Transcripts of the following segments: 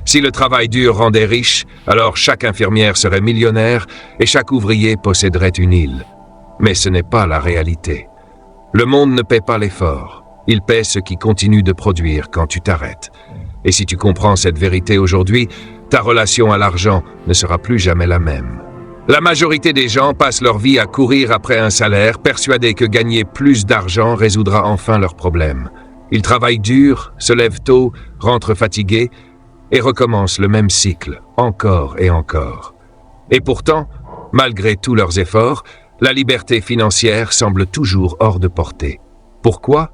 Si le travail dur rendait riche, alors chaque infirmière serait millionnaire et chaque ouvrier posséderait une île. Mais ce n'est pas la réalité. Le monde ne paie pas l'effort. Il paie ce qui continue de produire quand tu t'arrêtes. Et si tu comprends cette vérité aujourd'hui, ta relation à l'argent ne sera plus jamais la même. La majorité des gens passent leur vie à courir après un salaire, persuadés que gagner plus d'argent résoudra enfin leurs problèmes. Ils travaillent dur, se lèvent tôt, rentrent fatigués et recommencent le même cycle, encore et encore. Et pourtant, malgré tous leurs efforts, la liberté financière semble toujours hors de portée. Pourquoi ?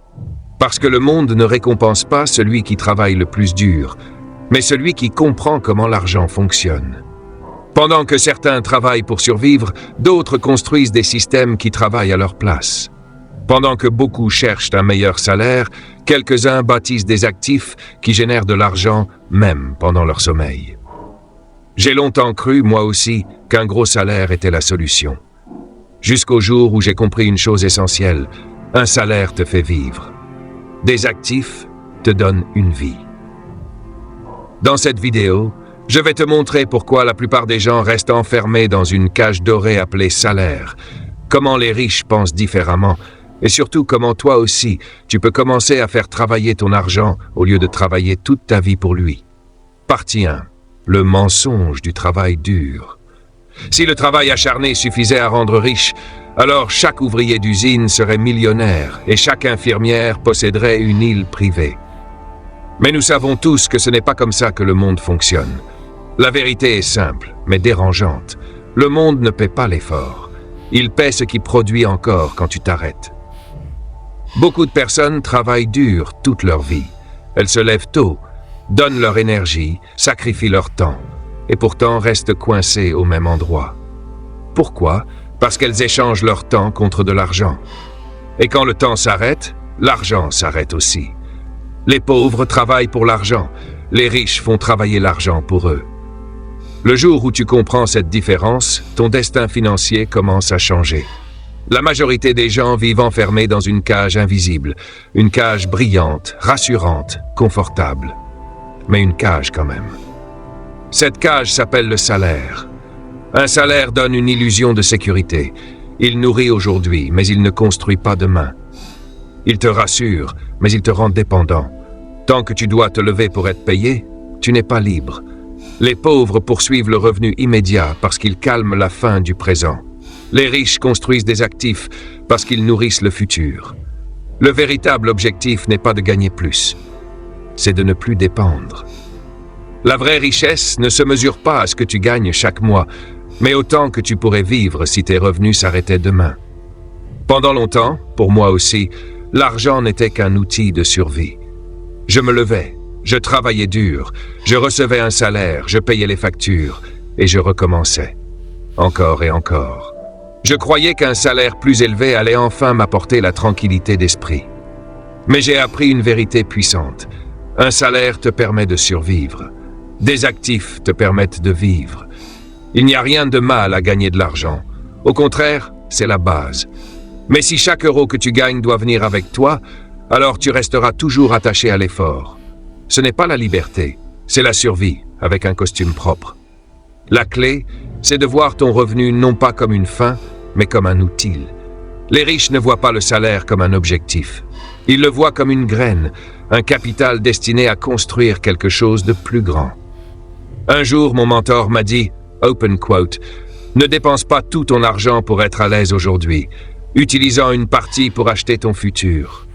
Parce que le monde ne récompense pas celui qui travaille le plus dur, mais celui qui comprend comment l'argent fonctionne. Pendant que certains travaillent pour survivre, d'autres construisent des systèmes qui travaillent à leur place. Pendant que beaucoup cherchent un meilleur salaire, quelques-uns bâtissent des actifs qui génèrent de l'argent même pendant leur sommeil. J'ai longtemps cru, moi aussi, qu'un gros salaire était la solution. Jusqu'au jour où j'ai compris une chose essentielle, un salaire te fait vivre. Des actifs te donnent une vie. Dans cette vidéo, je vais te montrer pourquoi la plupart des gens restent enfermés dans une cage dorée appelée salaire, comment les riches pensent différemment, et surtout comment toi aussi, tu peux commencer à faire travailler ton argent au lieu de travailler toute ta vie pour lui. Partie 1. Le mensonge du travail dur. Si le travail acharné suffisait à rendre riche, alors chaque ouvrier d'usine serait millionnaire et chaque infirmière posséderait une île privée. Mais nous savons tous que ce n'est pas comme ça que le monde fonctionne. La vérité est simple, mais dérangeante. Le monde ne paie pas l'effort. Il paie ce qui produit encore quand tu t'arrêtes. Beaucoup de personnes travaillent dur toute leur vie. Elles se lèvent tôt, donnent leur énergie, sacrifient leur temps, et pourtant restent coincées au même endroit. Pourquoi ? Parce qu'elles échangent leur temps contre de l'argent. Et quand le temps s'arrête, l'argent s'arrête aussi. Les pauvres travaillent pour l'argent, les riches font travailler l'argent pour eux. Le jour où tu comprends cette différence, ton destin financier commence à changer. La majorité des gens vivent enfermés dans une cage invisible, une cage brillante, rassurante, confortable. Mais une cage quand même. Cette cage s'appelle le salaire. Un salaire donne une illusion de sécurité. Il nourrit aujourd'hui, mais il ne construit pas demain. Il te rassure, mais il te rend dépendant. Tant que tu dois te lever pour être payé, tu n'es pas libre. Les pauvres poursuivent le revenu immédiat parce qu'ils calment la faim du présent. Les riches construisent des actifs parce qu'ils nourrissent le futur. Le véritable objectif n'est pas de gagner plus, c'est de ne plus dépendre. La vraie richesse ne se mesure pas à ce que tu gagnes chaque mois, mais autant que tu pourrais vivre si tes revenus s'arrêtaient demain. Pendant longtemps, pour moi aussi, l'argent n'était qu'un outil de survie. Je me levais, je travaillais dur, je recevais un salaire, je payais les factures, et je recommençais. Encore et encore. Je croyais qu'un salaire plus élevé allait enfin m'apporter la tranquillité d'esprit. Mais j'ai appris une vérité puissante. Un salaire te permet de survivre. Des actifs te permettent de vivre. Il n'y a rien de mal à gagner de l'argent. Au contraire, c'est la base. Mais si chaque euro que tu gagnes doit venir avec toi, alors tu resteras toujours attaché à l'effort. Ce n'est pas la liberté, c'est la survie, avec un costume propre. La clé, c'est de voir ton revenu non pas comme une fin, mais comme un outil. Les riches ne voient pas le salaire comme un objectif. Ils le voient comme une graine, un capital destiné à construire quelque chose de plus grand. Un jour, mon mentor m'a dit, open quote, « Ne dépense pas tout ton argent pour être à l'aise aujourd'hui, utilisant une partie pour acheter ton futur. »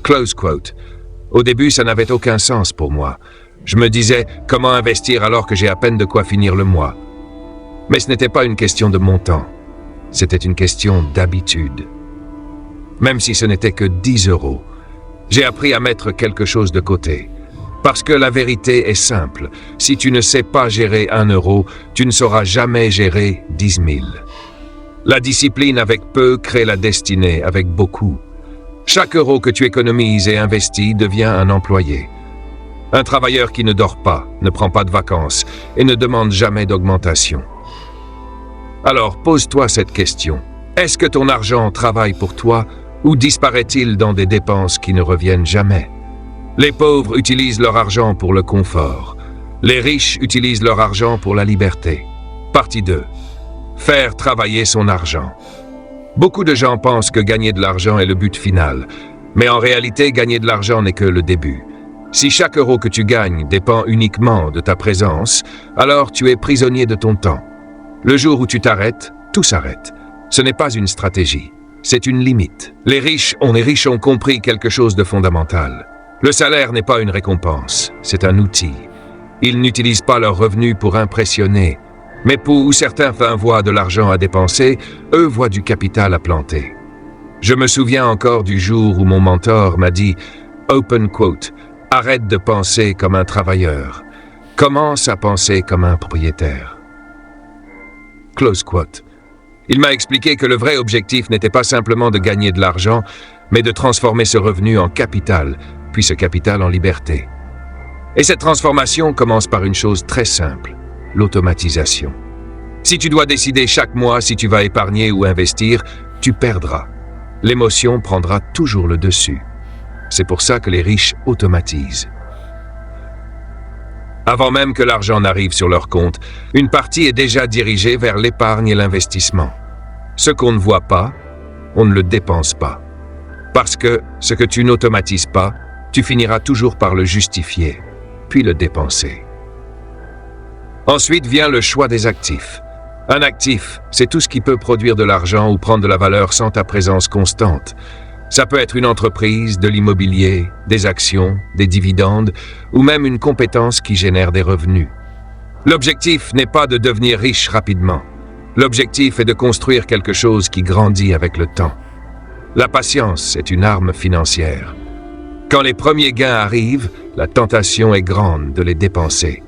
Close quote. Au début, ça n'avait aucun sens pour moi. Je me disais, comment investir alors que j'ai à peine de quoi finir le mois? Mais ce n'était pas une question de montant. C'était une question d'habitude. Même si ce n'était que 10 euros, j'ai appris à mettre quelque chose de côté. Parce que la vérité est simple. Si tu ne sais pas gérer 1 euro, tu ne sauras jamais gérer 10 000. La discipline avec peu crée la destinée avec beaucoup. Chaque euro que tu économises et investis devient un employé. Un travailleur qui ne dort pas, ne prend pas de vacances et ne demande jamais d'augmentation. Alors pose-toi cette question. Est-ce que ton argent travaille pour toi ou disparaît-il dans des dépenses qui ne reviennent jamais? Les pauvres utilisent leur argent pour le confort. Les riches utilisent leur argent pour la liberté. Partie 2. Faire travailler son argent. Beaucoup de gens pensent que gagner de l'argent est le but final, mais en réalité, gagner de l'argent n'est que le début. Si chaque euro que tu gagnes dépend uniquement de ta présence, alors tu es prisonnier de ton temps. Le jour où tu t'arrêtes, tout s'arrête. Ce n'est pas une stratégie, c'est une limite. Les riches ont compris quelque chose de fondamental. Le salaire n'est pas une récompense, c'est un outil. Ils n'utilisent pas leurs revenus pour impressionner, mais où certains voient de l'argent à dépenser, eux voient du capital à planter. Je me souviens encore du jour où mon mentor m'a dit, open quote, « Arrête de penser comme un travailleur, commence à penser comme un propriétaire. » Close quote. Il m'a expliqué que le vrai objectif n'était pas simplement de gagner de l'argent, mais de transformer ce revenu en capital, puis ce capital en liberté. Et cette transformation commence par une chose très simple, l'automatisation. Si tu dois décider chaque mois si tu vas épargner ou investir, tu perdras. L'émotion prendra toujours le dessus. C'est pour ça que les riches automatisent. Avant même que l'argent n'arrive sur leur compte, une partie est déjà dirigée vers l'épargne et l'investissement. Ce qu'on ne voit pas, on ne le dépense pas. Parce que ce que tu n'automatises pas, tu finiras toujours par le justifier, puis le dépenser. Ensuite vient le choix des actifs. Un actif, c'est tout ce qui peut produire de l'argent ou prendre de la valeur sans ta présence constante. Ça peut être une entreprise, de l'immobilier, des actions, des dividendes, ou même une compétence qui génère des revenus. L'objectif n'est pas de devenir riche rapidement. L'objectif est de construire quelque chose qui grandit avec le temps. La patience est une arme financière. Quand les premiers gains arrivent, la tentation est grande de les dépenser.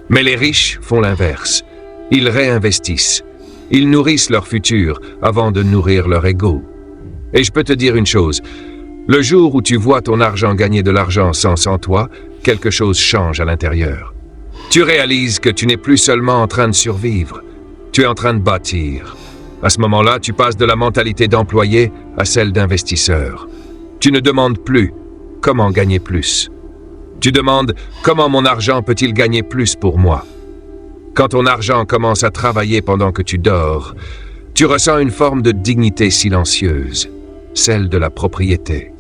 Mais les riches font l'inverse. Ils réinvestissent. Ils nourrissent leur futur avant de nourrir leur ego. Et je peux te dire une chose, le jour où tu vois ton argent gagner de l'argent sans toi, quelque chose change à l'intérieur. Tu réalises que tu n'es plus seulement en train de survivre, tu es en train de bâtir. À ce moment-là, tu passes de la mentalité d'employé à celle d'investisseur. Tu ne demandes plus « comment gagner plus ?» Tu demandes « comment mon argent peut-il gagner plus pour moi ?» Quand ton argent commence à travailler pendant que tu dors, tu ressens une forme de dignité silencieuse, celle de la propriété.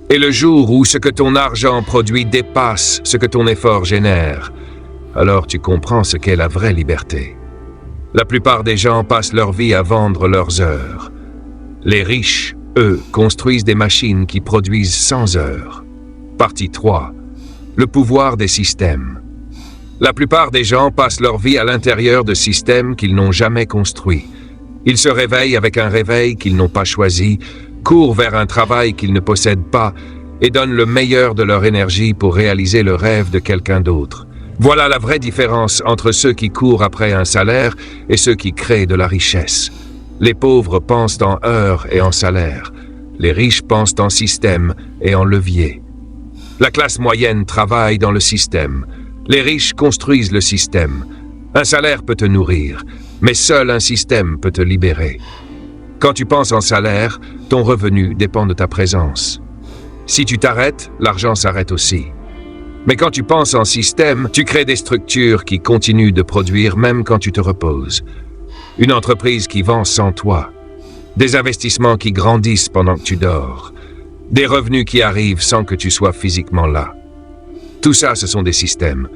Et le jour où ce que ton argent produit dépasse ce que ton effort génère, alors tu comprends ce qu'est la vraie liberté. La plupart des gens passent leur vie à vendre leurs heures. Les riches, eux, construisent des machines qui produisent 100 heures. Partie 3. Le pouvoir des systèmes. La plupart des gens passent leur vie à l'intérieur de systèmes qu'ils n'ont jamais construits. Ils se réveillent avec un réveil qu'ils n'ont pas choisi, courent vers un travail qu'ils ne possèdent pas et donnent le meilleur de leur énergie pour réaliser le rêve de quelqu'un d'autre. Voilà la vraie différence entre ceux qui courent après un salaire et ceux qui créent de la richesse. Les pauvres pensent en heures et en salaire. Les riches pensent en système et en levier. La classe moyenne travaille dans le système. Les riches construisent le système. Un salaire peut te nourrir, mais seul un système peut te libérer. Quand tu penses en salaire, ton revenu dépend de ta présence. Si tu t'arrêtes, l'argent s'arrête aussi. Mais quand tu penses en système, tu crées des structures qui continuent de produire même quand tu te reposes. Une entreprise qui vend sans toi. Des investissements qui grandissent pendant que tu dors. Des revenus qui arrivent sans que tu sois physiquement là. Tout ça, ce sont des systèmes.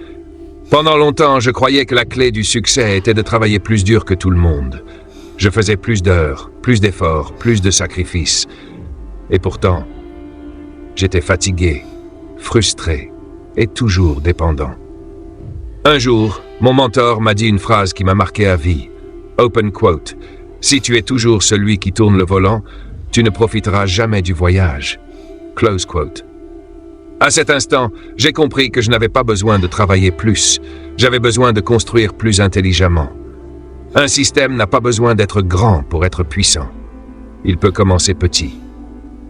Pendant longtemps, je croyais que la clé du succès était de travailler plus dur que tout le monde. Je faisais plus d'heures, plus d'efforts, plus de sacrifices. Et pourtant, j'étais fatigué, frustré et toujours dépendant. Un jour, mon mentor m'a dit une phrase qui m'a marqué à vie. Open quote. Si tu es toujours celui qui tourne le volant, tu ne profiteras jamais du voyage. Close quote. À cet instant, j'ai compris que je n'avais pas besoin de travailler plus. J'avais besoin de construire plus intelligemment. Un système n'a pas besoin d'être grand pour être puissant. Il peut commencer petit.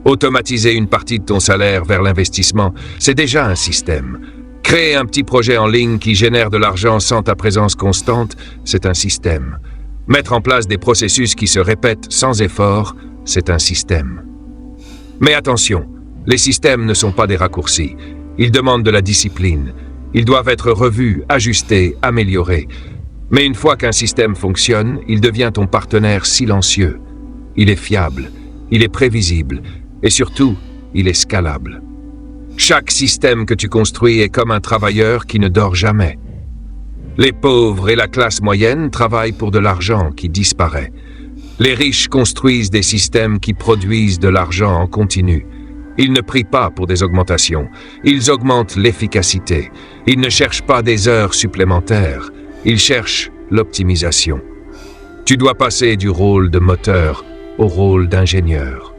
Automatiser une partie de ton salaire vers l'investissement, c'est déjà un système. Créer un petit projet en ligne qui génère de l'argent sans ta présence constante, c'est un système. Mettre en place des processus qui se répètent sans effort, c'est un système. Mais attention, les systèmes ne sont pas des raccourcis. Ils demandent de la discipline. Ils doivent être revus, ajustés, améliorés. Mais une fois qu'un système fonctionne, il devient ton partenaire silencieux. Il est fiable, il est prévisible et surtout, il est scalable. Chaque système que tu construis est comme un travailleur qui ne dort jamais. Les pauvres et la classe moyenne travaillent pour de l'argent qui disparaît. Les riches construisent des systèmes qui produisent de l'argent en continu. Ils ne prient pas pour des augmentations. Ils augmentent l'efficacité. Ils ne cherchent pas des heures supplémentaires. Ils cherchent l'optimisation. Tu dois passer du rôle de moteur au rôle d'ingénieur.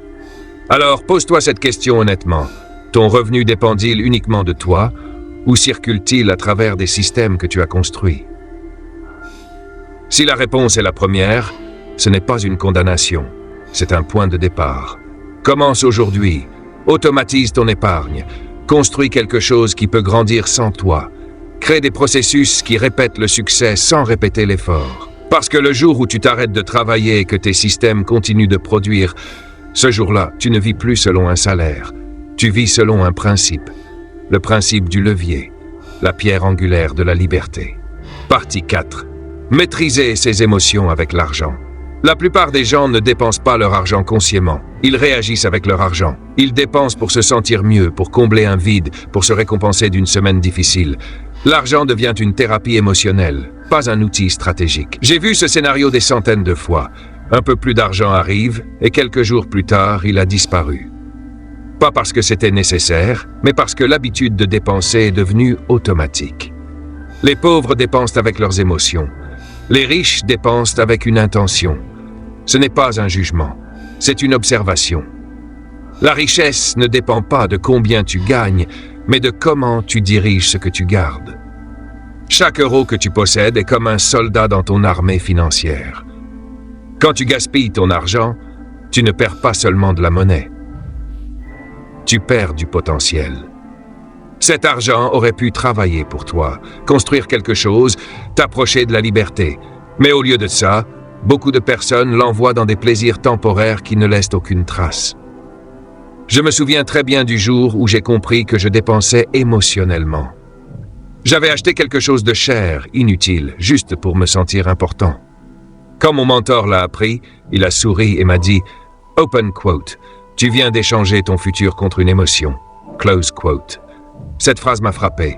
Alors, pose-toi cette question honnêtement. Ton revenu dépend-il uniquement de toi ou circule-t-il à travers des systèmes que tu as construits? Si la réponse est la première, ce n'est pas une condamnation, c'est un point de départ. Commence aujourd'hui, automatise ton épargne, construis quelque chose qui peut grandir sans toi, crée des processus qui répètent le succès sans répéter l'effort. Parce que le jour où tu t'arrêtes de travailler et que tes systèmes continuent de produire, ce jour-là, tu ne vis plus selon un salaire, tu vis selon un principe. Le principe du levier, la pierre angulaire de la liberté. Partie 4. Maîtriser ses émotions avec l'argent. La plupart des gens ne dépensent pas leur argent consciemment. Ils réagissent avec leur argent. Ils dépensent pour se sentir mieux, pour combler un vide, pour se récompenser d'une semaine difficile. L'argent devient une thérapie émotionnelle, pas un outil stratégique. J'ai vu ce scénario des centaines de fois. Un peu plus d'argent arrive, et quelques jours plus tard, il a disparu. Pas parce que c'était nécessaire, mais parce que l'habitude de dépenser est devenue automatique. Les pauvres dépensent avec leurs émotions. Les riches dépensent avec une intention. Ce n'est pas un jugement, c'est une observation. La richesse ne dépend pas de combien tu gagnes, mais de comment tu diriges ce que tu gardes. Chaque euro que tu possèdes est comme un soldat dans ton armée financière. Quand tu gaspilles ton argent, tu ne perds pas seulement de la monnaie. Tu perds du potentiel. Cet argent aurait pu travailler pour toi, construire quelque chose, t'approcher de la liberté. Mais au lieu de ça, beaucoup de personnes l'envoient dans des plaisirs temporaires qui ne laissent aucune trace. Je me souviens très bien du jour où j'ai compris que je dépensais émotionnellement. J'avais acheté quelque chose de cher, inutile, juste pour me sentir important. Quand mon mentor l'a appris, il a souri et m'a dit « Open quote ». Tu viens d'échanger ton futur contre une émotion. Close quote. Cette phrase m'a frappé.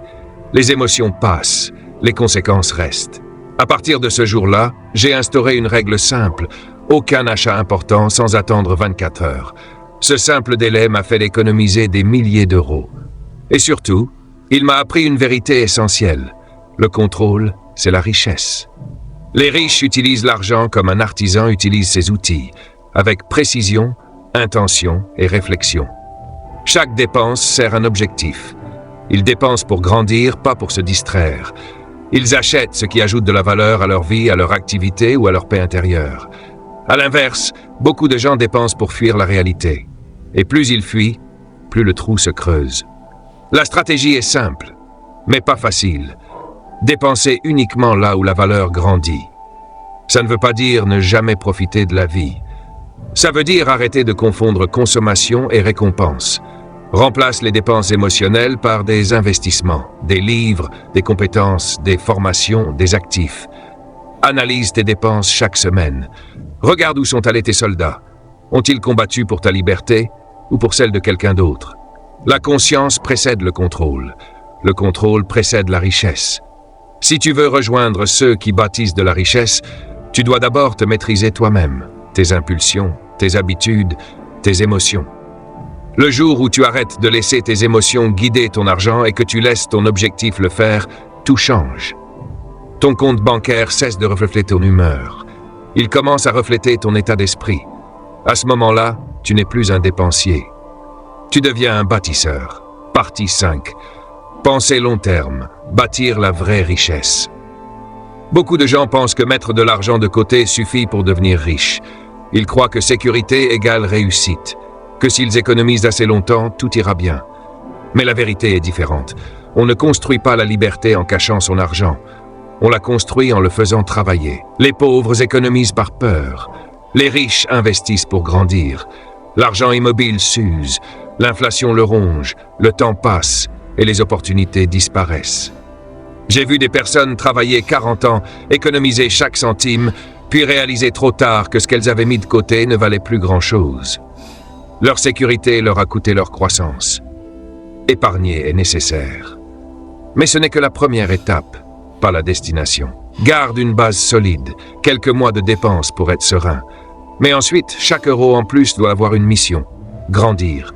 Les émotions passent, les conséquences restent. À partir de ce jour-là, j'ai instauré une règle simple. Aucun achat important sans attendre 24 heures. Ce simple délai m'a fait économiser des milliers d'euros. Et surtout, il m'a appris une vérité essentielle. Le contrôle, c'est la richesse. Les riches utilisent l'argent comme un artisan utilise ses outils, avec précision, intention et réflexion. Chaque dépense sert un objectif. Ils dépensent pour grandir, pas pour se distraire. Ils achètent ce qui ajoute de la valeur à leur vie, à leur activité ou à leur paix intérieure. À l'inverse, beaucoup de gens dépensent pour fuir la réalité. Et plus ils fuient, plus le trou se creuse. La stratégie est simple, mais pas facile. Dépenser uniquement là où la valeur grandit. Ça ne veut pas dire ne jamais profiter de la vie. Ça veut dire arrêter de confondre consommation et récompense. Remplace les dépenses émotionnelles par des investissements, des livres, des compétences, des formations, des actifs. Analyse tes dépenses chaque semaine. Regarde où sont allés tes soldats. Ont-ils combattu pour ta liberté ou pour celle de quelqu'un d'autre? La conscience précède le contrôle. Le contrôle précède la richesse. Si tu veux rejoindre ceux qui bâtissent de la richesse, tu dois d'abord te maîtriser toi-même, tes impulsions, tes habitudes, tes émotions. Le jour où tu arrêtes de laisser tes émotions guider ton argent et que tu laisses ton objectif le faire, tout change. Ton compte bancaire cesse de refléter ton humeur. Il commence à refléter ton état d'esprit. À ce moment-là, tu n'es plus un dépensier. Tu deviens un bâtisseur. Partie 5. Penser long terme, bâtir la vraie richesse. Beaucoup de gens pensent que mettre de l'argent de côté suffit pour devenir riche. Ils croient que sécurité égale réussite, que s'ils économisent assez longtemps, tout ira bien. Mais la vérité est différente. On ne construit pas la liberté en cachant son argent. On la construit en le faisant travailler. Les pauvres économisent par peur. Les riches investissent pour grandir. L'argent immobile s'use, l'inflation le ronge, le temps passe et les opportunités disparaissent. J'ai vu des personnes travailler 40 ans, économiser chaque centime, puis réaliser trop tard que ce qu'elles avaient mis de côté ne valait plus grand-chose. Leur sécurité leur a coûté leur croissance. Épargner est nécessaire. Mais ce n'est que la première étape, pas la destination. Garde une base solide, quelques mois de dépenses pour être serein. Mais ensuite, chaque euro en plus doit avoir une mission. Grandir,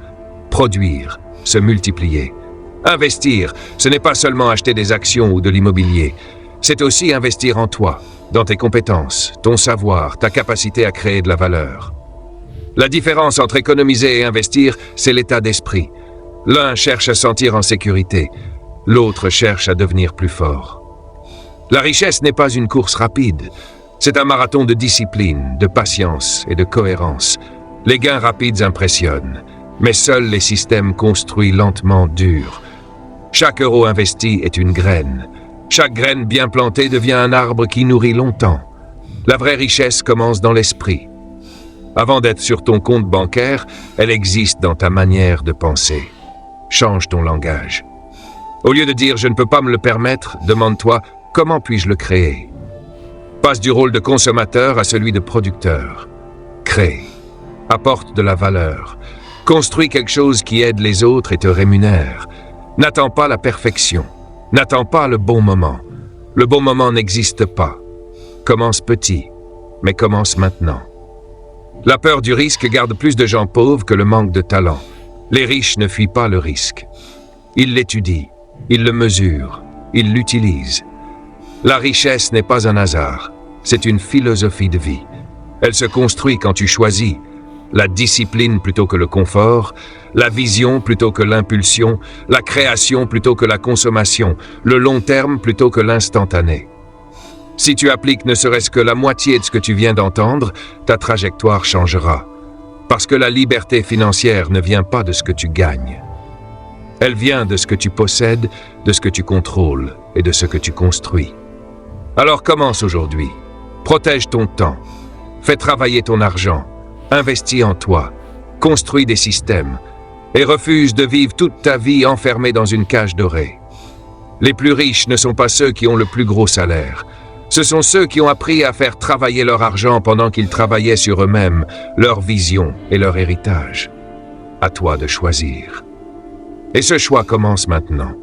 produire, se multiplier. Investir, ce n'est pas seulement acheter des actions ou de l'immobilier. C'est aussi investir en toi, dans tes compétences, ton savoir, ta capacité à créer de la valeur. La différence entre économiser et investir, c'est l'état d'esprit. L'un cherche à se sentir en sécurité, l'autre cherche à devenir plus fort. La richesse n'est pas une course rapide. C'est un marathon de discipline, de patience et de cohérence. Les gains rapides impressionnent, mais seuls les systèmes construits lentement durent. Chaque euro investi est une graine. Chaque graine bien plantée devient un arbre qui nourrit longtemps. La vraie richesse commence dans l'esprit. Avant d'être sur ton compte bancaire, elle existe dans ta manière de penser. Change ton langage. Au lieu de dire « je ne peux pas me le permettre », demande-toi « comment puis-je le créer ?» Passe du rôle de consommateur à celui de producteur. Crée. Apporte de la valeur. Construis quelque chose qui aide les autres et te rémunère. N'attends pas la perfection. N'attends pas le bon moment. Le bon moment n'existe pas. Commence petit, mais commence maintenant. La peur du risque garde plus de gens pauvres que le manque de talent. Les riches ne fuient pas le risque. Ils l'étudient, ils le mesurent, ils l'utilisent. La richesse n'est pas un hasard, c'est une philosophie de vie. Elle se construit quand tu choisis la discipline plutôt que le confort, la vision plutôt que l'impulsion, la création plutôt que la consommation, le long terme plutôt que l'instantané. Si tu appliques ne serait-ce que la moitié de ce que tu viens d'entendre, ta trajectoire changera. Parce que la liberté financière ne vient pas de ce que tu gagnes. Elle vient de ce que tu possèdes, de ce que tu contrôles et de ce que tu construis. Alors commence aujourd'hui. Protège ton temps. Fais travailler ton argent. Investis en toi. Construis des systèmes. Et refuse de vivre toute ta vie enfermé dans une cage dorée. Les plus riches ne sont pas ceux qui ont le plus gros salaire. Ce sont ceux qui ont appris à faire travailler leur argent pendant qu'ils travaillaient sur eux-mêmes, leur vision et leur héritage. À toi de choisir. Et ce choix commence maintenant.